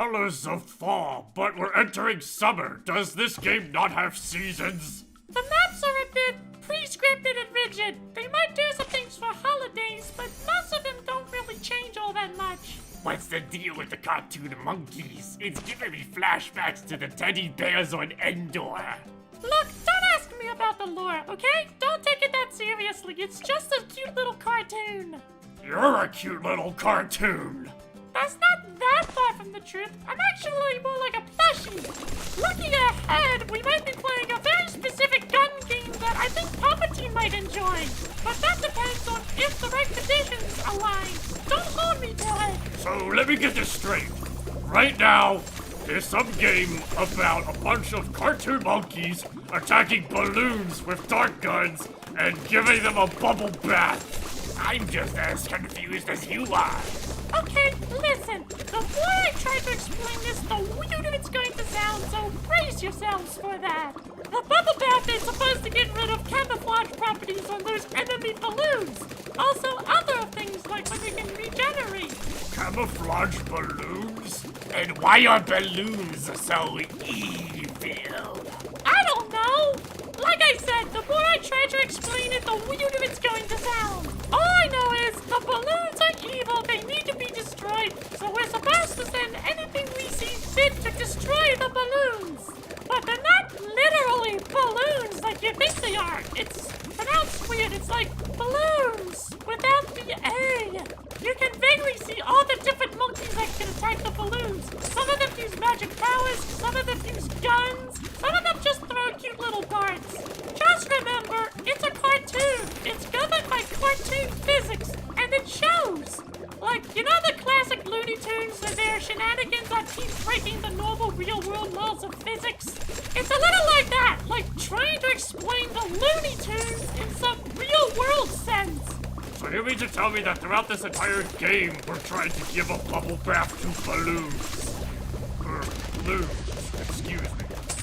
colors of fall, but we're entering summer. Does this game not have seasons? The maps are a bit pre-scripted and rigid. They might do some things for holidays, but most of them don't really change all that much. What's the deal with the cartoon monkeys? It's giving me flashbacks to the teddy bears on Endor. Look, don't ask me about the lore, okay? Don't take it that seriously. It's just a cute little cartoon. You're a cute little cartoon. That's not that far from the truth. I'm actually more like a plushie. Looking ahead, we might be playing a very specific gun game that I think Palpatine might enjoy. But that depends on if the right conditions align. Don't hold me to it. So let me get this straight. Right now, there's some game about a bunch of cartoon monkeys attacking balloons with dart guns and giving them a bubble bath. I'm just as confused as you are. Okay, listen. The more I try to explain this, the weirder it's going to sound, so brace yourselves for that. The bubble bath is supposed to get rid of camouflage properties on those enemy balloons. Also, other things like when they can regenerate. Camouflage balloons? And why are balloons so evil? I don't know. Like I said, the more I try to explain it, the weirder it's going to sound. All I know is the balloons are evil. They need to be destroyed. So we're supposed to send anything we see fit to destroy the balloons. But they're not literally balloons like you think they are. It's pronounced weird. It's like balloons without the A. You can vaguely see all the different monkeys that can attack the balloons. Some of them use magic powers, some of them use guns, some of them just throw cute little darts. Just remember, it's a cartoon. It's governed by cartoon physics, and it shows. Like, you know the classic Looney Tunes and their shenanigans that keep breaking the normal real-world laws of physics? It's a little like that, like trying to explain the Looney Tunes in some real-world sense. So you mean to tell me that throughout this entire game, we're trying to give a bubble bath to balloons? Balloons, excuse me.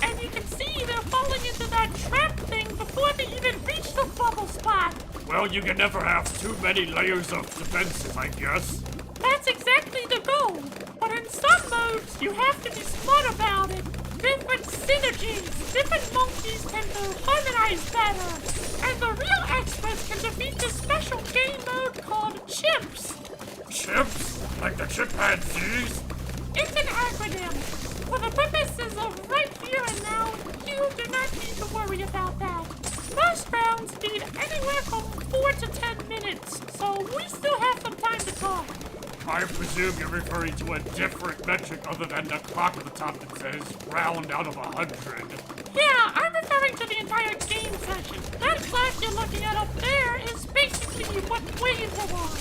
And you can see they're falling into that trap thing before they even reach the bubble spot. Well, you can never have too many layers of defenses, I guess. That's exactly the goal. But in some modes, you have to be smart about it. Different synergies. Different monkeys tend to harmonize better. And the real experts can defeat this special game mode called CHIPS. Chips? Like the chimpanzees? It's an acronym. For the purposes of right here and now, you do not need to worry about that. Most rounds need anywhere from 4 to 10 minutes, so we still have some time to talk. I presume you're referring to a different metric other than the clock at the top that says round out of 100. Yeah, I'm referring to the entire game session. That clock you're looking at up there is basically what wave we're on.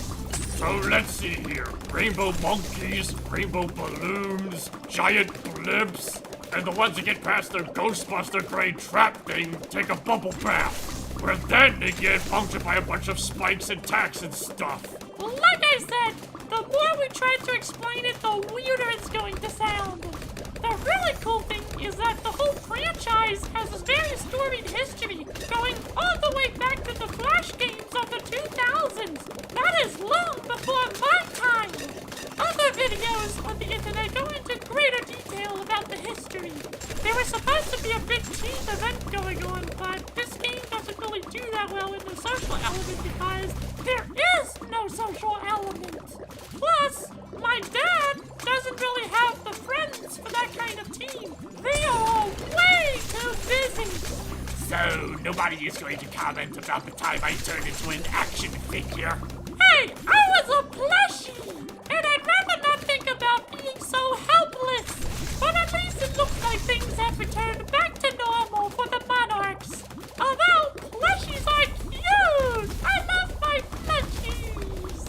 So let's see here. Rainbow monkeys, rainbow balloons, giant blimps, and the ones that get past their Ghostbuster grade trap thing take a bubble bath, where then they get punctured by a bunch of spikes and tacks and stuff. Well, like I said, the more we try to explain it, the weirder it's going to sound. The really cool thing is that the whole franchise has a very storied history, going all the way back to the Flash games of the 2000s. That is long before my time. Other videos on the internet go into greater detail about the history. There was supposed to be a big team event going on, but this game doesn't really do that well in the social element because there is no social element. Plus, my dad doesn't really have the friends for that kind of team. They are all way too busy. So nobody is going to comment about the time I turned into an action figure? Hey, I was a plushie, and I'd rather not think about being so helpless. But at least it looks like things have returned back to normal for the Monarchs. Although plushies are cute, I love my plushies.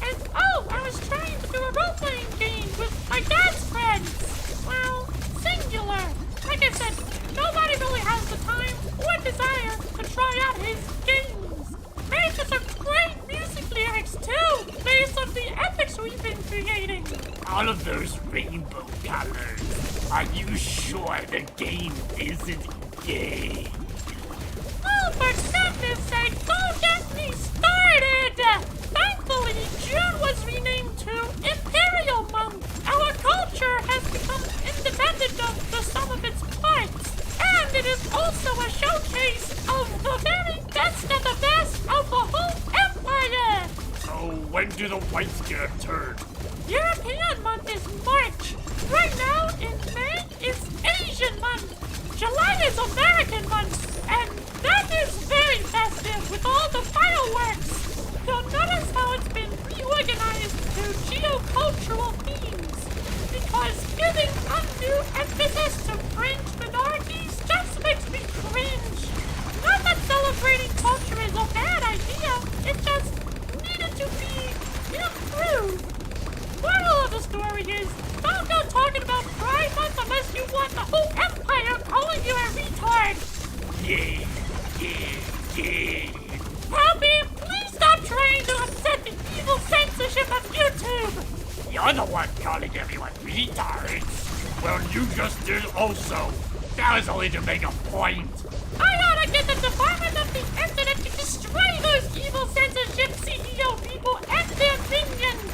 And oh, I was trying to do a role-playing game with my dad's friends. Well, singular. Like I said, nobody really has the time or desire to try out his games. There's some great music lyrics too, based on the epics we've been creating. All of those rainbow colors. Are you sure the game isn't gay? Oh, for goodness sake, don't get me started! Thankfully, June was renamed to Imperial Month. Our culture has become when do the whites get a turn? European month is March. Right now, in May, it's Asian month. July is American month. And that is very festive with all the fireworks. You'll notice how it's been reorganized to geocultural themes. Because giving undue emphasis to fringe minorities just makes me cringe. Not that celebrating culture is a bad idea. It just needed to be improved. Moral of the story is, don't go talking about Pride Month unless you want the whole empire calling you a retard. Yeah. Happy, please stop trying to upset the evil censorship of YouTube. You're the one calling everyone retards. Well, you just did also. That was only to make a point. I ought to get the Department of the Internet to destroy those evil censorship CEO people and their minions.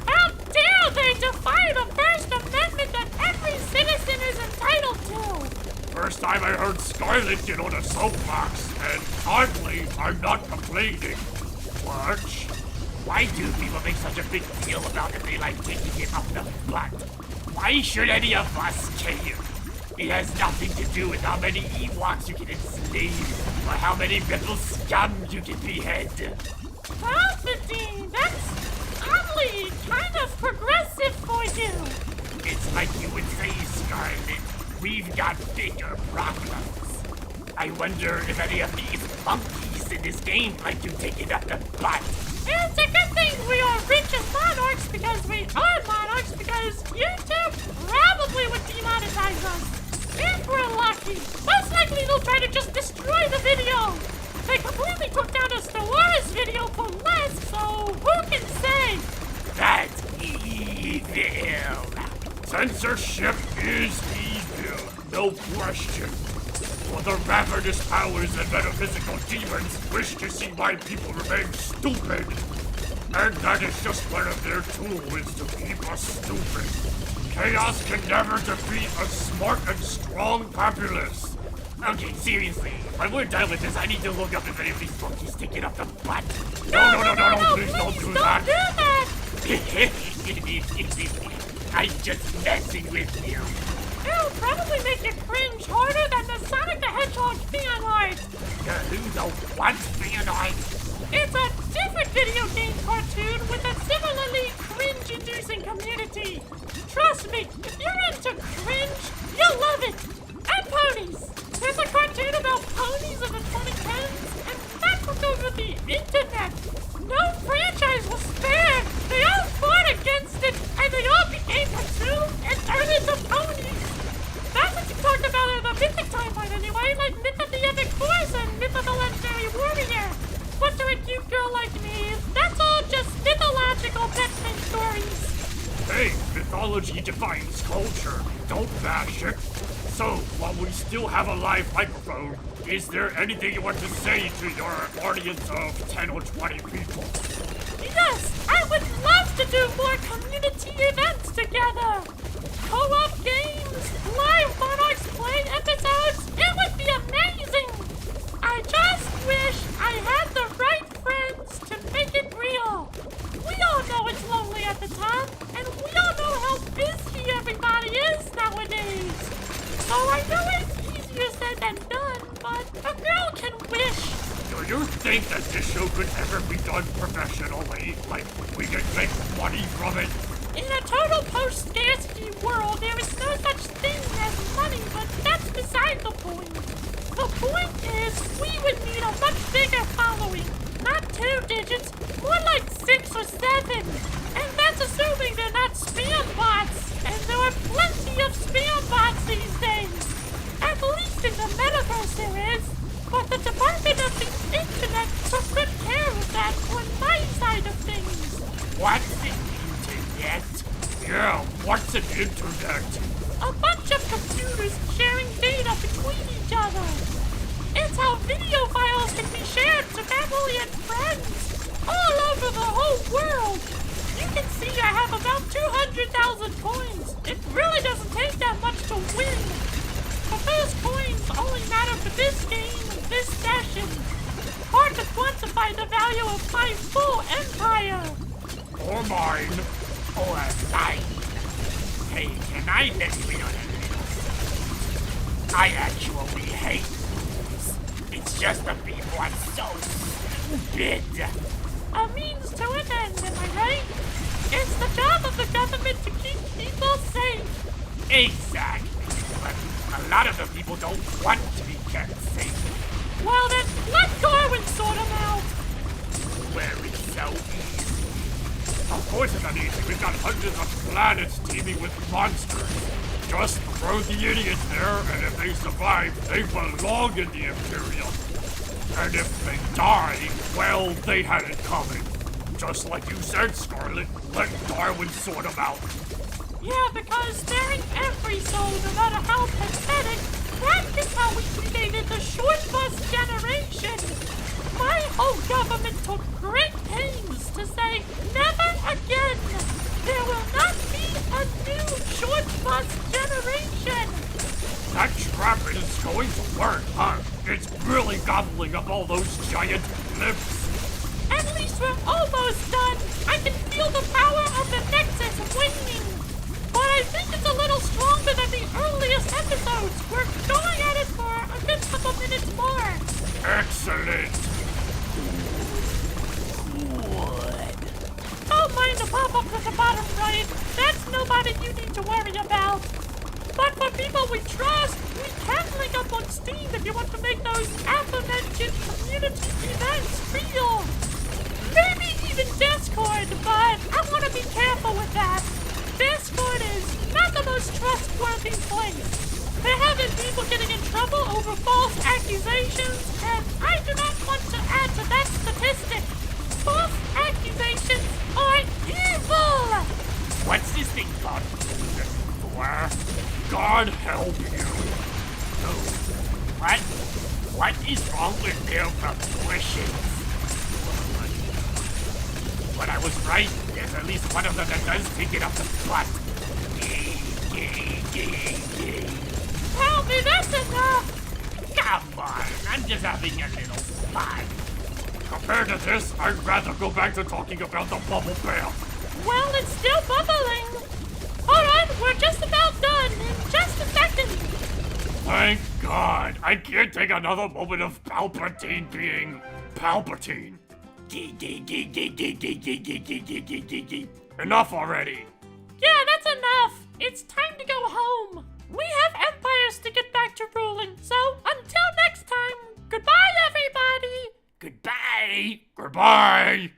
How dare they defy the First Amendment that every citizen is entitled to? First time I heard Scarlet get on a soapbox, and oddly, I'm not complaining. Watch. Why do people make such a big deal about it? They like taking it up the butt. Why should any of us care? It has nothing to do with how many Ewoks you can enslave, or how many metal scum you can behead. Palpatine, that's oddly kind of progressive for you. It's like you would say, Scarlet. We've got bigger problems. I wonder if any of these monkeys in this game like to take it up the butt. It's a good thing we are rich as monarchs because we are monarchs because YouTube probably would demonetize us. If we're lucky. Most likely they'll try to just destroy the video. They completely took down a Star Wars video for less, so who can say? That's evil. Censorship is evil, no question. For the ravenous powers and metaphysical demons wish to see my people remain stupid. And that is just one of their tools to keep us stupid. Chaos can never defeat a smart and strong populace. Okay, seriously, when we're done with this, I need to look up if any of these monkeys take it up the butt. No, please don't do that. I'm just messing with you. It'll probably make you cringe harder than the Sonic the Hedgehog fan art. Who the what fan art? It's a different video game cartoon with a similarly cringe-inducing community. Trust me, if you're into cringe, you'll love it. And ponies. There's a cartoon about ponies in the 2010s, and that took over the internet. No franchise was spared. They all fought against it, and they all became consumed and turned into ponies. That's what you talked about in the Mythic timeline anyway, like Myth of the Epic Horse and Myth of the Legendary Warrior. But to a cute girl like me, that's all just mythological bedtime stories. Hey, mythology defines culture. Don't bash it. So, while we still have a live microphone, is there anything you want to say to your audience of 10 or 20 people? Yes, I would love to do more community events together. Co-op games, live Monarchs play episodes, it would be amazing. I just wish I had the right friends to make it real. We all know it's lonely at the top, and we all know how busy everybody is nowadays. So I know it's easier said than done, but a girl can wish. Do you think that this show could ever be done professionally? Like, we could make money from it? In a total post-scarcity world, there is no such thing as money, but that's beside the point. The point is, we would need a much bigger following. Not 2 digits, more like 6 or 7. And that's assuming they're not spam bots. And there are plenty of spam bots these days. At least in the metaverse there is. But the Department of the Internet took good care of that on my side of things. What's the internet? Yeah, what's an internet? A bunch of computers sharing data between each other. It's how video files can be shared to family and friends all over the whole world. You can see I have about 200,000 coins. It really doesn't take that much to win. But those coins only matter for this game, this session. Hard to quantify the value of my full empire. or mine. Or mine. Hey, can I let you in on a little secret? I actually hate bullies. It's just the people are so stupid. A means to an end, am I right? It's the job of the government to keep people safe. Exactly. But a lot of the people don't want to be kept safe. Well then, let Darwin sort them out. Where it's so easy. Of course it's not easy. We've got hundreds of planets teeming with monsters. Just throw the idiots there, and if they survive, they belong in the Imperium. And if they die, well, they had it coming. Just like you said, Scarlet, let Darwin sort them out. Yeah, because sparing every soul, no matter how pathetic, that is how we created the short bus generation. My whole government took great pains to say, never again. There will not be a new short bus generation. That trap is going to work, huh? It's really gobbling up all those giant lips. At least we're almost done. I can feel the power of the Nexus waning. But I think it's a little stronger than the earliest episodes. We're going at it for a good couple minutes more. Excellent. Don't mind the pop-up at the bottom right. That's nobody you need to worry about. But for people we trust, we can link up on Steam if you want to make those aforementioned community events real. Maybe even Discord, but I want to be careful with that. Discord is not the most trustworthy place. There have been people getting in trouble over false accusations, and I do not want to add to that statistic. False accusations are evil! What's this thing called? For? God help you. Oh, what? What is wrong with their proportions? But I was right. There's at least one of them that does pick it up the butt. Tell me that's enough! Come on, I'm just having a little fun. Compared to this, I'd rather go back to talking about the bubble bath. Well, it's still bubbling. Alright, we're just about done in just a second. Thank God. I can't take another moment of Palpatine being Palpatine. Enough already. Yeah, that's enough. It's time to go home. We have empires to get back to ruling, so until next time, goodbye everybody. Goodbye. Goodbye.